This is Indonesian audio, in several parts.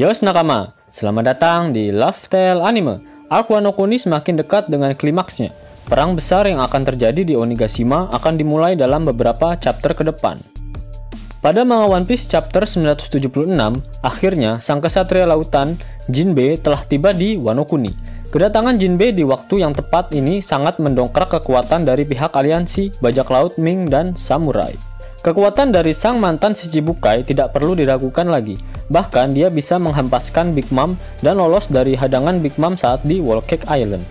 Yos nakama, selamat datang di Laugh Tale Anime. Arc Wano Kuni semakin dekat dengan klimaksnya. Perang besar yang akan terjadi di Onigashima akan dimulai dalam beberapa chapter ke depan. Pada manga One Piece chapter 976, akhirnya sang kesatria lautan Jinbe telah tiba di Wano Kuni. Kedatangan Jinbe di waktu yang tepat ini sangat mendongkrak kekuatan dari pihak aliansi bajak laut Ming dan samurai. Kekuatan dari sang mantan Shichibukai tidak perlu diragukan lagi. Bahkan dia bisa menghempaskan Big Mom dan lolos dari hadangan Big Mom saat di Whole Cake Island.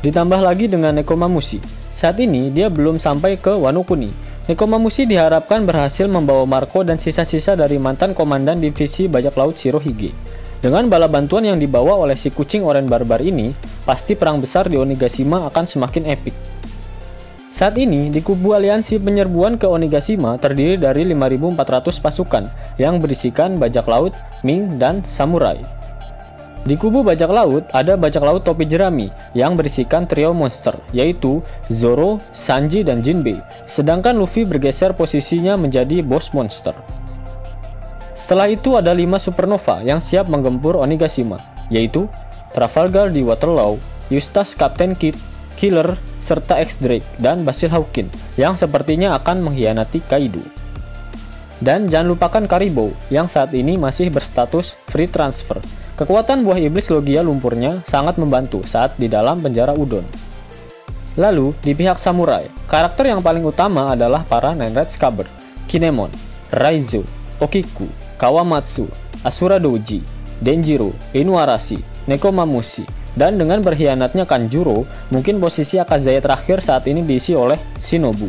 Ditambah lagi dengan Nekomamushi. Saat ini dia belum sampai ke Wano Kuni. Nekomamushi diharapkan berhasil membawa Marco dan sisa-sisa dari mantan komandan divisi bajak laut Shirohige. Dengan bala bantuan yang dibawa oleh si kucing oranye barbar ini, pasti perang besar di Onigashima akan semakin epik. Saat ini, di kubu aliansi penyerbuan ke Onigashima terdiri dari 5.400 pasukan yang berisikan bajak laut, Ming, dan samurai. Di kubu bajak laut, ada bajak laut topi jerami yang berisikan trio monster, yaitu Zoro, Sanji, dan Jinbe. Sedangkan Luffy bergeser posisinya menjadi bos monster. Setelah itu ada 5 supernova yang siap menggempur Onigashima, yaitu Trafalgar di Waterloo, Eustace Captain Kidd, Killer, serta X-Drake dan Basil Hawkin yang sepertinya akan mengkhianati Kaido. Dan jangan lupakan Karibo yang saat ini masih berstatus free transfer. Kekuatan buah iblis Logia lumpurnya sangat membantu saat di dalam penjara Udon. Lalu, di pihak samurai, karakter yang paling utama adalah para Nine Red Scabbard, Kinemon, Raizo, Okiku, Kawamatsu, Asura Doji, Denjiro, Inuarashi, Nekomamushi, dan dengan berkhianatnya Kanjuro, mungkin posisi Akazaya terakhir saat ini diisi oleh Shinobu.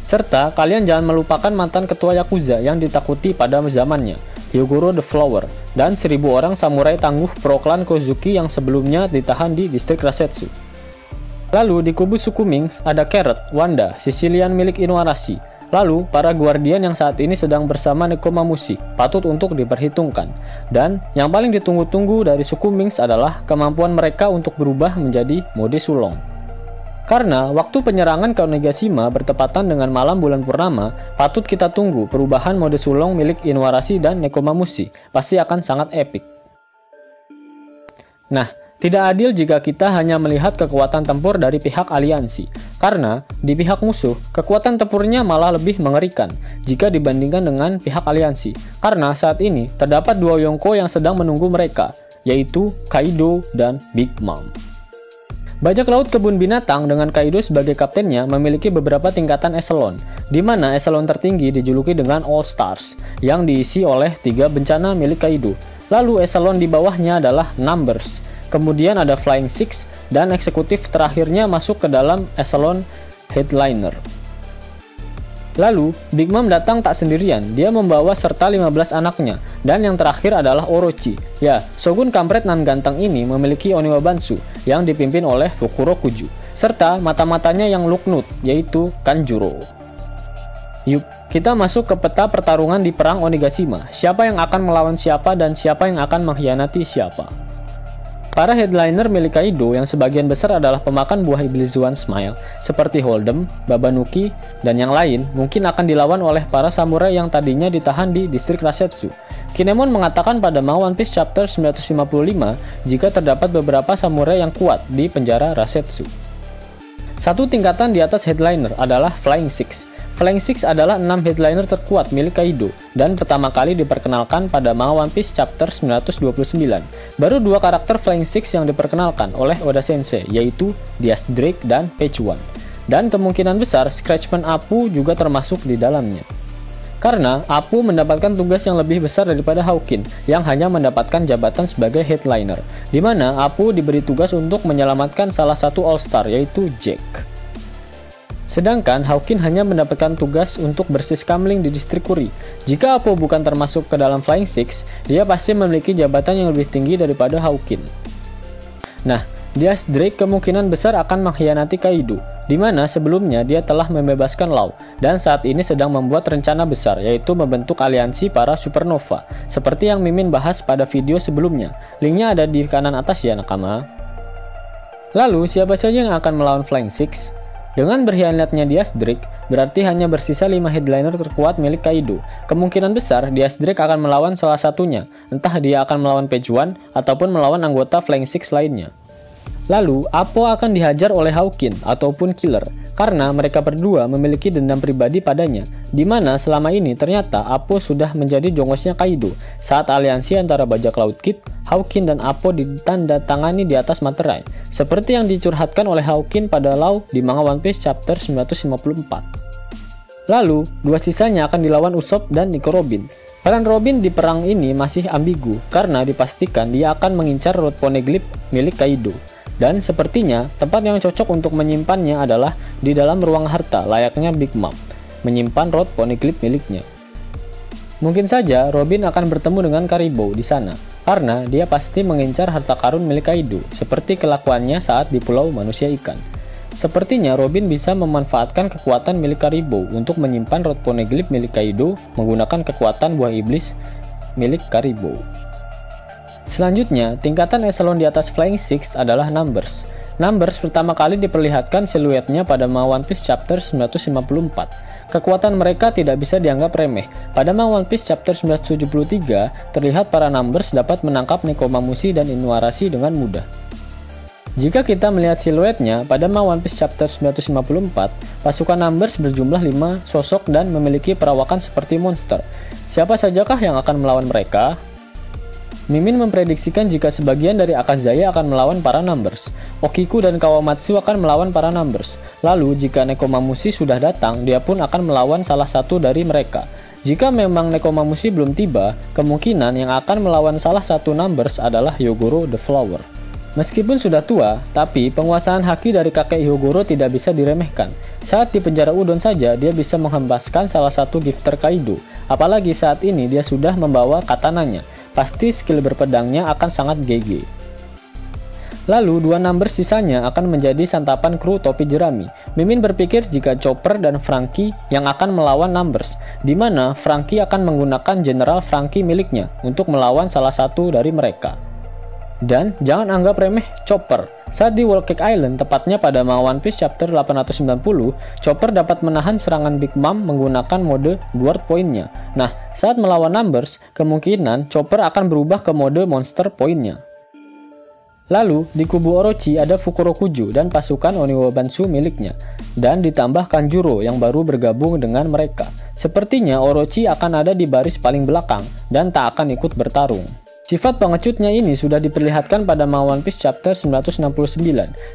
Serta kalian jangan melupakan mantan ketua Yakuza yang ditakuti pada zamannya, Hyogoro the Flower, dan 1000 orang samurai tangguh pro klan Kozuki yang sebelumnya ditahan di distrik Rasetsu. Lalu di kubu suku Ming ada Carrot, Wanda, Sicilian milik Inuarashi. Lalu, para guardian yang saat ini sedang bersama Nekomamushi patut untuk diperhitungkan. Dan yang paling ditunggu-tunggu dari suku Ming adalah kemampuan mereka untuk berubah menjadi mode sulong. Karena waktu penyerangan ke Onigashima bertepatan dengan malam bulan purnama, patut kita tunggu perubahan mode sulong milik Inuarashi dan Nekomamushi. Pasti akan sangat epik. Nah, tidak adil jika kita hanya melihat kekuatan tempur dari pihak aliansi, karena di pihak musuh, kekuatan tempurnya malah lebih mengerikan jika dibandingkan dengan pihak aliansi, karena saat ini terdapat 2 Yonko yang sedang menunggu mereka, yaitu Kaido dan Big Mom. Bajak laut kebun binatang dengan Kaido sebagai kaptennya memiliki beberapa tingkatan eselon, di mana eselon tertinggi dijuluki dengan All Stars, yang diisi oleh 3 bencana milik Kaido. Lalu eselon di bawahnya adalah Numbers. Kemudian ada Flying Six, dan eksekutif terakhirnya masuk ke dalam eselon Headliner. Lalu, Big Mom datang tak sendirian, dia membawa serta 15 anaknya, dan yang terakhir adalah Orochi. Ya, Shogun kampret nan ganteng ini memiliki Oniwa Bansu, yang dipimpin oleh Fukuro Kuju, serta mata-matanya yang luknut, yaitu Kanjuro. Yuk, kita masuk ke peta pertarungan di perang Onigashima. Siapa yang akan melawan siapa dan siapa yang akan mengkhianati siapa. Para headliner milik Kaido yang sebagian besar adalah pemakan buah iblis Zuan Smile seperti Holdem, Babanuki, dan yang lain mungkin akan dilawan oleh para samurai yang tadinya ditahan di distrik Rasetsu. Kinemon mengatakan pada manga One Piece chapter 955 jika terdapat beberapa samurai yang kuat di penjara Rasetsu. Satu tingkatan di atas headliner adalah Flying Six. Flying Six adalah 6 headliner terkuat milik Kaido dan pertama kali diperkenalkan pada manga One Piece chapter 929. Baru 2 karakter Flying Six yang diperkenalkan oleh Oda Sensei, yaitu Diaz Drake dan Page One. Dan kemungkinan besar Scratchman Apu juga termasuk di dalamnya. Karena Apu mendapatkan tugas yang lebih besar daripada Hawkin yang hanya mendapatkan jabatan sebagai headliner, di mana Apu diberi tugas untuk menyelamatkan salah satu All-Star yaitu Jack. Sedangkan Hawkin hanya mendapatkan tugas untuk bersih kamling di distrik Kuri. Jika Apo bukan termasuk ke dalam Flying Six, dia pasti memiliki jabatan yang lebih tinggi daripada Hawkin. Nah, Diaz Drake kemungkinan besar akan mengkhianati Kaido, di mana sebelumnya dia telah membebaskan Law, dan saat ini sedang membuat rencana besar, yaitu membentuk aliansi para supernova, seperti yang Mimin bahas pada video sebelumnya. Linknya ada di kanan atas ya nakama. Lalu, siapa saja yang akan melawan Flying Six? Dengan berkhianatnya Diaz Drake, berarti hanya bersisa 5 headliner terkuat milik Kaido. Kemungkinan besar Diaz Drake akan melawan salah satunya, entah dia akan melawan Page One ataupun melawan anggota Flying Six lainnya. Lalu, Appo akan dihajar oleh Hawkins ataupun Killer, karena mereka berdua memiliki dendam pribadi padanya, di mana selama ini ternyata Appo sudah menjadi jongosnya Kaido saat aliansi antara bajak laut Kid, Hawkins dan Appo ditandatangani di atas materai, seperti yang dicurhatkan oleh Hawkins pada Law di manga One Piece chapter 954. Lalu, dua sisanya akan dilawan Usopp dan Nico Robin. Peran Robin di perang ini masih ambigu, karena dipastikan dia akan mengincar Road Poneglyph milik Kaido. Dan sepertinya tempat yang cocok untuk menyimpannya adalah di dalam ruang harta layaknya Big Mom, menyimpan Road Poneglyph miliknya. Mungkin saja Robin akan bertemu dengan Caribou di sana, karena dia pasti mengincar harta karun milik Kaido, seperti kelakuannya saat di Pulau Manusia Ikan. Sepertinya Robin bisa memanfaatkan kekuatan milik Caribou untuk menyimpan Road Poneglyph milik Kaido menggunakan kekuatan buah iblis milik Caribou. Selanjutnya, tingkatan eselon di atas Flying Six adalah Numbers. Numbers pertama kali diperlihatkan siluetnya pada manga One Piece chapter 954. Kekuatan mereka tidak bisa dianggap remeh. Pada manga One Piece chapter 973, terlihat para Numbers dapat menangkap Nekomamushi dan Inuarashi dengan mudah. Jika kita melihat siluetnya, pada manga One Piece chapter 954, pasukan Numbers berjumlah 5 sosok dan memiliki perawakan seperti monster. Siapa sajakah yang akan melawan mereka? Mimin memprediksikan jika sebagian dari Akazaya akan melawan para Numbers. Okiku dan Kawamatsu akan melawan para Numbers. Lalu, jika Nekomamushi sudah datang, dia pun akan melawan salah satu dari mereka. Jika memang Nekomamushi belum tiba, kemungkinan yang akan melawan salah satu Numbers adalah Hyogoro the Flower. Meskipun sudah tua, tapi penguasaan haki dari kakek Hyogoro tidak bisa diremehkan. Saat di penjara Udon saja, dia bisa menghembaskan salah satu gifter Kaido. Apalagi saat ini dia sudah membawa katananya. Pasti skill berpedangnya akan sangat GG. Lalu, dua Numbers sisanya akan menjadi santapan kru topi jerami. Mimin berpikir jika Chopper dan Franky yang akan melawan Numbers, di mana Franky akan menggunakan General Franky miliknya untuk melawan salah satu dari mereka. Dan jangan anggap remeh Chopper. Saat di Whole Cake Island, tepatnya pada manga One Piece chapter 890, Chopper dapat menahan serangan Big Mom menggunakan mode Guard Point-nya. Nah, saat melawan Numbers, kemungkinan Chopper akan berubah ke mode Monster Point-nya. Lalu, di kubu Orochi ada Fukurokuju dan pasukan Oniwabansu miliknya, dan ditambah Kanjuro yang baru bergabung dengan mereka. Sepertinya Orochi akan ada di baris paling belakang, dan tak akan ikut bertarung. Sifat pengecutnya ini sudah diperlihatkan pada manga One Piece chapter 969.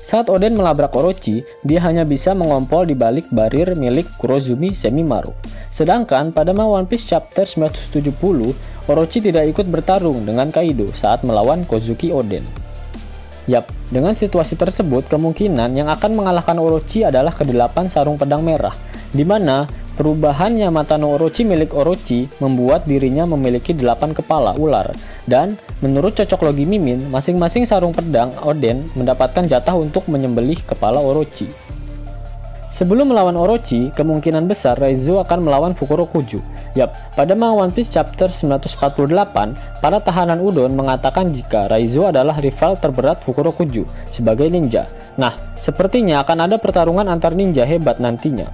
Saat Oden melabrak Orochi, dia hanya bisa mengompol di balik barir milik Kurozumi Semimaru. Sedangkan pada manga One Piece chapter 970, Orochi tidak ikut bertarung dengan Kaido saat melawan Kozuki Oden. Yap, dengan situasi tersebut, kemungkinan yang akan mengalahkan Orochi adalah ke-8 sarung pedang merah, di mana perubahan Yamato no Orochi milik Orochi membuat dirinya memiliki 8 kepala ular, dan menurut cocok logi Mimin, masing-masing sarung pedang Oden mendapatkan jatah untuk menyembelih kepala Orochi. Sebelum melawan Orochi, kemungkinan besar Raizo akan melawan Fukurokuju. Yap, pada manga One Piece chapter 948, para tahanan Udon mengatakan jika Raizo adalah rival terberat Fukurokuju sebagai ninja. Nah, sepertinya akan ada pertarungan antar ninja hebat nantinya.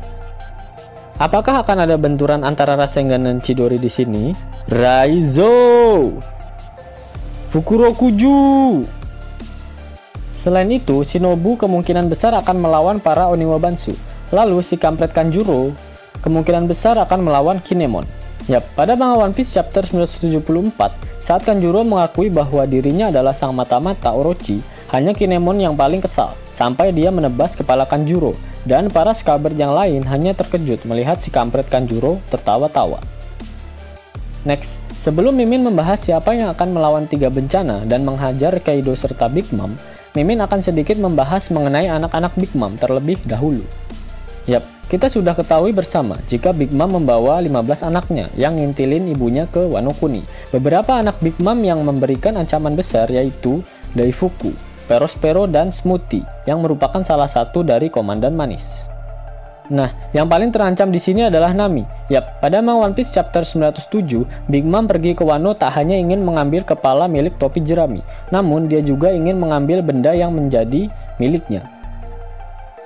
Apakah akan ada benturan antara Rasengan dan Chidori di sini? Raizo! Fukurokuju! Selain itu, Shinobu kemungkinan besar akan melawan para Oniwabansu. Lalu, si kampret Kanjuro kemungkinan besar akan melawan Kinemon. Yap, pada manga One Piece chapter 974, saat Kanjuro mengakui bahwa dirinya adalah sang mata-mata Orochi, hanya Kinemon yang paling kesal, sampai dia menebas kepala Kanjuro, dan para Scabard yang lain hanya terkejut melihat si kampret Kanjuro tertawa-tawa. Next, sebelum Mimin membahas siapa yang akan melawan 3 bencana dan menghajar Kaido serta Big Mom, Mimin akan sedikit membahas mengenai anak-anak Big Mom terlebih dahulu. Yap, kita sudah ketahui bersama jika Big Mom membawa 15 anaknya yang ngintilin ibunya ke Wano Kuni. Beberapa anak Big Mom yang memberikan ancaman besar yaitu Daifuku, Perospero, dan Smoothie yang merupakan salah satu dari komandan manis. Nah, yang paling terancam di sini adalah Nami. Yap, pada manga One Piece chapter 907, Big Mom pergi ke Wano tak hanya ingin mengambil kepala milik topi jerami, namun dia juga ingin mengambil benda yang menjadi miliknya.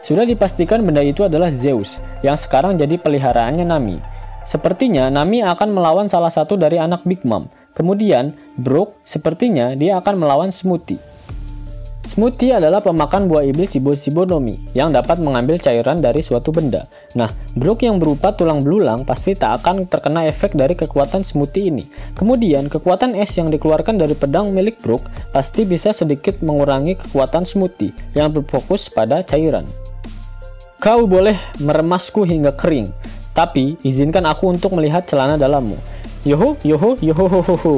sudah dipastikan benda itu adalah Zeus, yang sekarang jadi peliharaannya Nami. Sepertinya Nami akan melawan salah satu dari anak Big Mom. Kemudian, Brook sepertinya dia akan melawan Smoothie. Smoothie adalah pemakan buah iblis Shibonomi yang dapat mengambil cairan dari suatu benda. Nah, Brook yang berupa tulang belulang pasti tak akan terkena efek dari kekuatan Smoothie ini. Kemudian, kekuatan es yang dikeluarkan dari pedang milik Brook pasti bisa sedikit mengurangi kekuatan Smoothie yang berfokus pada cairan. Kau boleh meremasku hingga kering, tapi izinkan aku untuk melihat celana dalammu. Yoho, yoho, yoho, ho, ho, ho.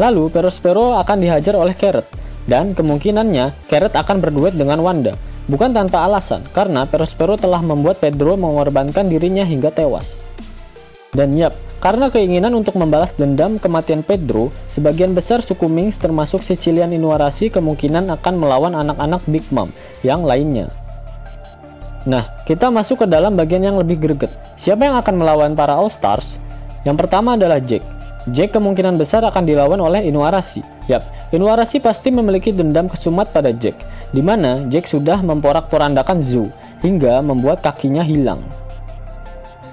Lalu, Perospero akan dihajar oleh Carrot. Dan kemungkinannya Carrot akan berduet dengan Wanda. Bukan tanpa alasan, karena Perospero telah membuat Pedro mengorbankan dirinya hingga tewas. Dan yap, karena keinginan untuk membalas dendam kematian Pedro, sebagian besar suku Mings termasuk Sicilian Inuarashi kemungkinan akan melawan anak-anak Big Mom yang lainnya. Nah, kita masuk ke dalam bagian yang lebih greget. Siapa yang akan melawan para All Stars? Yang pertama adalah Jack. Jack kemungkinan besar akan dilawan oleh Inuarashi. Yap, Inuarashi pasti memiliki dendam kesumat pada Jack, di mana Jack sudah memporak-porandakan Zou hingga membuat kakinya hilang.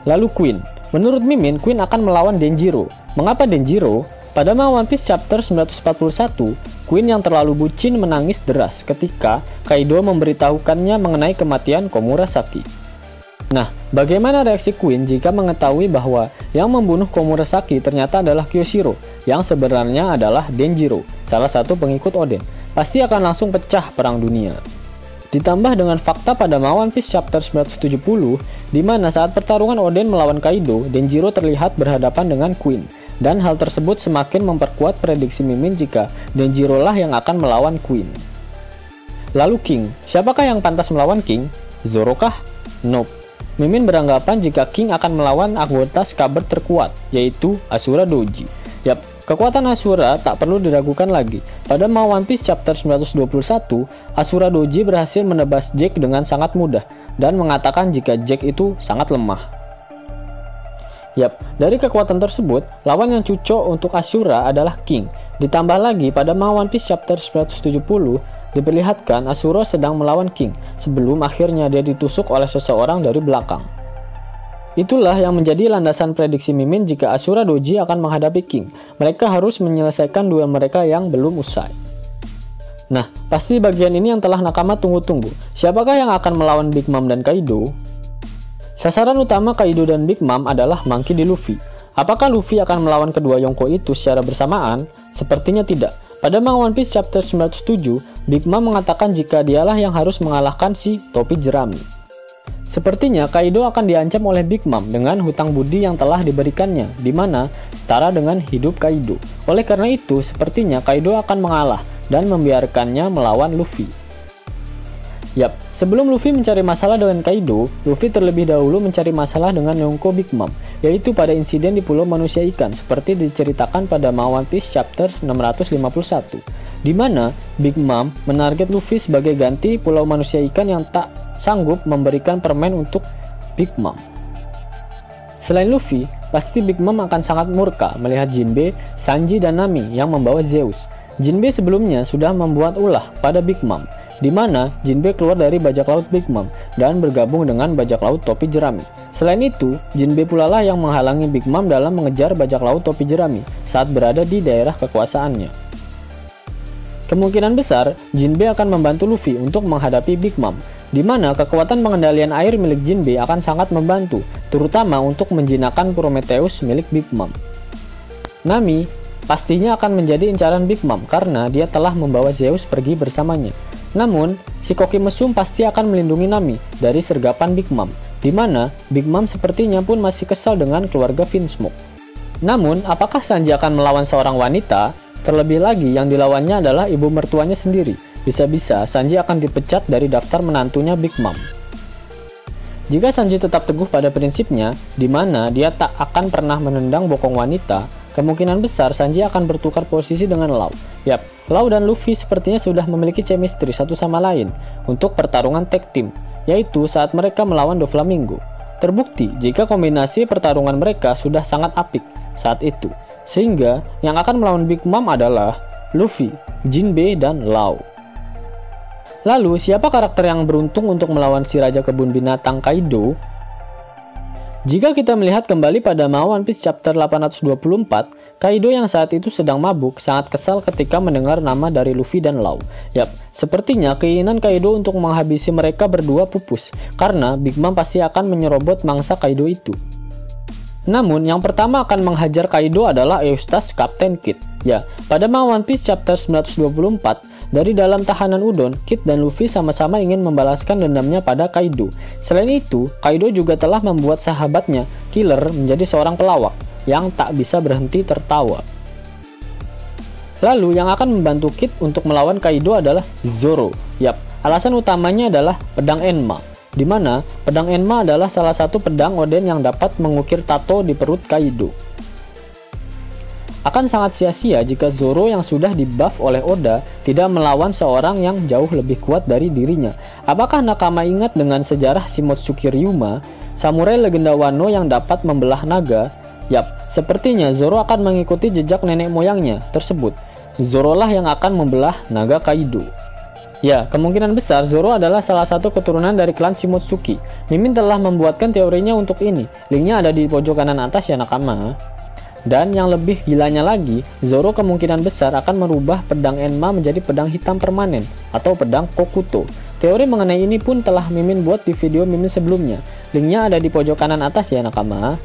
Lalu Queen. Menurut Mimin, Queen akan melawan Denjiro. Mengapa Denjiro? Pada manga One Piece chapter 941, Queen yang terlalu bucin menangis deras ketika Kaido memberitahukannya mengenai kematian Komurasaki. Nah, bagaimana reaksi Queen jika mengetahui bahwa yang membunuh Komurasaki ternyata adalah Kyoshiro, yang sebenarnya adalah Denjiro, salah satu pengikut Oden? Pasti akan langsung pecah perang dunia. Ditambah dengan fakta pada manga One Piece chapter 970, di mana saat pertarungan Oden melawan Kaido, Denjiro terlihat berhadapan dengan Queen. Dan hal tersebut semakin memperkuat prediksi Mimin jika Denjiro lah yang akan melawan Queen. Lalu King, siapakah yang pantas melawan King? Zoro kah? Nope. Mimin beranggapan jika King akan melawan anggota Scabbard terkuat, yaitu Asura Doji. Yap, kekuatan Asura tak perlu diragukan lagi. Pada manga One Piece chapter 921, Asura Doji berhasil menebas Jack dengan sangat mudah, dan mengatakan jika Jack itu sangat lemah. Yap, dari kekuatan tersebut, lawan yang cocok untuk Asura adalah King. Ditambah lagi, pada manga One Piece chapter 970, diperlihatkan Asura sedang melawan King, sebelum akhirnya dia ditusuk oleh seseorang dari belakang. Itulah yang menjadi landasan prediksi Mimin jika Asura Doji akan menghadapi King. Mereka harus menyelesaikan duel mereka yang belum usai. Nah, pasti bagian ini yang telah Nakama tunggu-tunggu. Siapakah yang akan melawan Big Mom dan Kaido? Sasaran utama Kaido dan Big Mom adalah Monkey D. Luffy. Apakah Luffy akan melawan kedua Yonko itu secara bersamaan? Sepertinya tidak. Pada manga One Piece chapter 907, Big Mom mengatakan jika dialah yang harus mengalahkan si topi jerami. Sepertinya Kaido akan diancam oleh Big Mom dengan hutang budi yang telah diberikannya, di mana setara dengan hidup Kaido. Oleh karena itu, sepertinya Kaido akan mengalah dan membiarkannya melawan Luffy. Yap, sebelum Luffy mencari masalah dengan Kaido, Luffy terlebih dahulu mencari masalah dengan Yonko Big Mom, yaitu pada insiden di Pulau Manusia Ikan, seperti diceritakan pada manga One Piece chapter 651, di mana Big Mom menarget Luffy sebagai ganti Pulau Manusia Ikan yang tak sanggup memberikan permen untuk Big Mom. Selain Luffy, pasti Big Mom akan sangat murka melihat Jinbe, Sanji, dan Nami yang membawa Zeus. Jinbe sebelumnya sudah membuat ulah pada Big Mom, di mana Jinbe keluar dari bajak laut Big Mom dan bergabung dengan bajak laut topi jerami. Selain itu, Jinbe pula lah yang menghalangi Big Mom dalam mengejar bajak laut topi jerami saat berada di daerah kekuasaannya. Kemungkinan besar, Jinbe akan membantu Luffy untuk menghadapi Big Mom, di mana kekuatan pengendalian air milik Jinbe akan sangat membantu, terutama untuk menjinakkan Prometheus milik Big Mom. Nami pastinya akan menjadi incaran Big Mom karena dia telah membawa Zeus pergi bersamanya. Namun, si koki mesum pasti akan melindungi Nami dari sergapan Big Mom, di mana Big Mom sepertinya pun masih kesal dengan keluarga Vinsmoke. Namun, apakah Sanji akan melawan seorang wanita? Terlebih lagi, yang dilawannya adalah ibu mertuanya sendiri. Bisa-bisa Sanji akan dipecat dari daftar menantunya Big Mom. Jika Sanji tetap teguh pada prinsipnya, di mana dia tak akan pernah menendang bokong wanita, kemungkinan besar Sanji akan bertukar posisi dengan Law. Yap, Law dan Luffy sepertinya sudah memiliki chemistry satu sama lain untuk pertarungan tag team, yaitu saat mereka melawan Doflamingo. Terbukti jika kombinasi pertarungan mereka sudah sangat apik saat itu, sehingga yang akan melawan Big Mom adalah Luffy, Jinbe, dan Law. Lalu, siapa karakter yang beruntung untuk melawan si Raja Kebun Binatang Kaido? Jika kita melihat kembali pada manga One Piece chapter 824, Kaido yang saat itu sedang mabuk sangat kesal ketika mendengar nama dari Luffy dan Law. Yap, sepertinya keinginan Kaido untuk menghabisi mereka berdua pupus, karena Big Mom pasti akan menyerobot mangsa Kaido itu. Namun, yang pertama akan menghajar Kaido adalah Eustace Captain Kid. Ya, pada manga One Piece chapter 924, dari dalam tahanan udon, Kid dan Luffy sama-sama ingin membalaskan dendamnya pada Kaido. Selain itu, Kaido juga telah membuat sahabatnya, Killer, menjadi seorang pelawak yang tak bisa berhenti tertawa. Lalu, yang akan membantu Kid untuk melawan Kaido adalah Zoro. Yap, alasan utamanya adalah pedang Enma, di mana pedang Enma adalah salah satu pedang Oden yang dapat mengukir tato di perut Kaido. Akan sangat sia-sia jika Zoro yang sudah dibuff oleh Oda tidak melawan seorang yang jauh lebih kuat dari dirinya. Apakah Nakama ingat dengan sejarah Shimotsuki Ryuma, samurai legenda Wano yang dapat membelah naga? Yap, sepertinya Zoro akan mengikuti jejak nenek moyangnya tersebut. Zoro lah yang akan membelah naga Kaido. Ya, kemungkinan besar Zoro adalah salah satu keturunan dari klan Shimotsuki. Mimin telah membuatkan teorinya untuk ini. Linknya ada di pojok kanan atas ya Nakama. Dan yang lebih gilanya lagi, Zoro kemungkinan besar akan merubah pedang Enma menjadi pedang hitam permanen atau pedang Kokuto. Teori mengenai ini pun telah Mimin buat di video Mimin sebelumnya. Linknya ada di pojok kanan atas ya Nakama.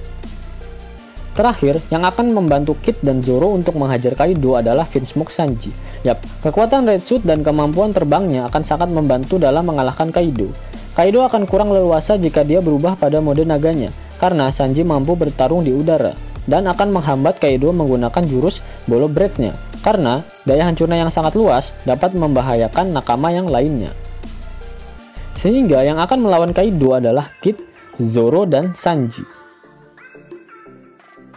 Terakhir, yang akan membantu Kid dan Zoro untuk menghajar Kaido adalah Vinsmoke Sanji. Yap, kekuatan Red Suit dan kemampuan terbangnya akan sangat membantu dalam mengalahkan Kaido. Kaido akan kurang leluasa jika dia berubah pada mode naganya, karena Sanji mampu bertarung di udara, dan akan menghambat Kaido menggunakan jurus Bolo Breath-nya, karena daya hancurnya yang sangat luas dapat membahayakan nakama yang lainnya. Sehingga yang akan melawan Kaido adalah Kid, Zoro, dan Sanji.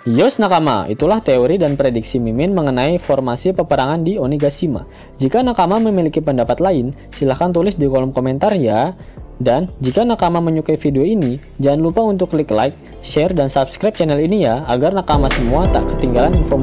Yos nakama, itulah teori dan prediksi Mimin mengenai formasi peperangan di Onigashima. Jika nakama memiliki pendapat lain, silahkan tulis di kolom komentar ya. Dan jika nakama menyukai video ini, jangan lupa untuk klik like, share, dan subscribe channel ini ya, agar nakama semua tak ketinggalan info.